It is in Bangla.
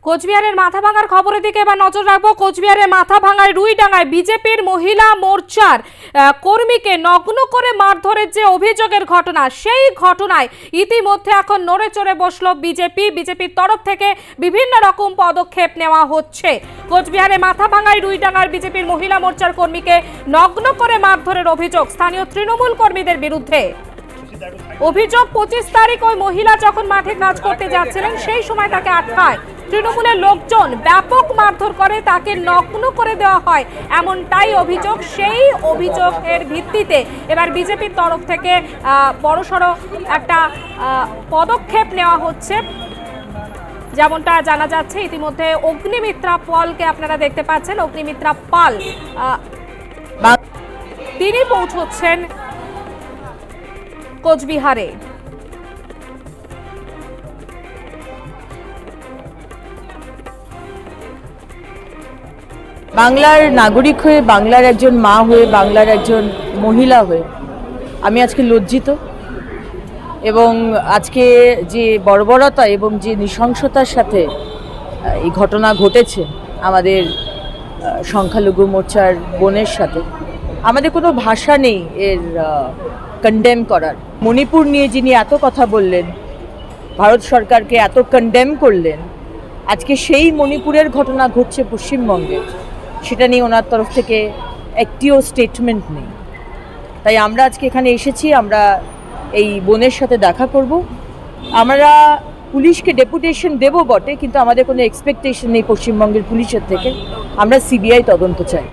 কোচবিহারের মাথাভাঙার খবরের দিকে এবার নজর রাখবো। কোচবিহারের মাথাভাঙায় রুইডাঙ্গায় বিজেপির মহিলা মোর্চার কর্মীকে নগ্ন করে মারধরের যে অভিযোগের ঘটনা, সেই ঘটনায় ইতিমধ্যে এখন নড়ে চড়ে বসলো বিজেপির তরফ থেকে বিভিন্ন রকম পদক্ষেপ নেওয়া হচ্ছে। কোচবিহারে মাথাভাঙায় রুইডাঙ্গার বিজেপির মহিলা মোর্চার কর্মীকে নগ্ন করে মারধরের অভিযোগ স্থানীয় তৃণমূল কর্মীদের বিরুদ্ধে। অভিযোগ 25 তারিখ ওই মহিলা যখন মাঠে কাজ করতে যাচ্ছিলেন সেই সময় তাকে আটকায় তৃণমূলের লোকজন, ব্যাপক মারধর করে তাকে নগ্ন করে দেওয়া হয়, এমনটাই অভিযোগ। সেই অভিযোগের ভিত্তিতে এবার বিজেপির তরফ থেকে বড়সড় একটা পদক্ষেপ নেওয়া হচ্ছে। যেমনটা জানা যাচ্ছে ইতিমধ্যে অগ্নিমিত্রা পালকে আপনারা দেখতে পাচ্ছেন। অগ্নিমিত্রা পাল তিনি পৌঁছচ্ছেন কোচবিহারে। বাংলার নাগরিক হয়ে, বাংলার একজন মা হয়ে, বাংলার একজন মহিলা হয়ে আমি আজকে লজ্জিত, এবং আজকে যে বর্বরতা এবং যে নৃশংসতার সাথে এই ঘটনা ঘটেছে আমাদের সংখ্যালঘু মোর্চার বোনের সাথে, আমাদের কোনো ভাষা নেই এর কন্ডেম করার। মণিপুর নিয়ে যিনি এত কথা বললেন, ভারত সরকারকে এত কন্ডেম করলেন, আজকে সেই মণিপুরের ঘটনা ঘটছে পশ্চিমবঙ্গে, সেটা নিয়ে ওনার তরফ থেকে একটিও স্টেটমেন্ট নেই। তাই আমরা আজকে এখানে এসেছি, আমরা এই বোনের সাথে দেখা করব। আমরা পুলিশকে ডেপুটেশন দেব বটে, কিন্তু আমাদের কোনো এক্সপেকটেশন নেই পশ্চিমবঙ্গের পুলিশের থেকে। আমরা সিবিআই তদন্ত চাই।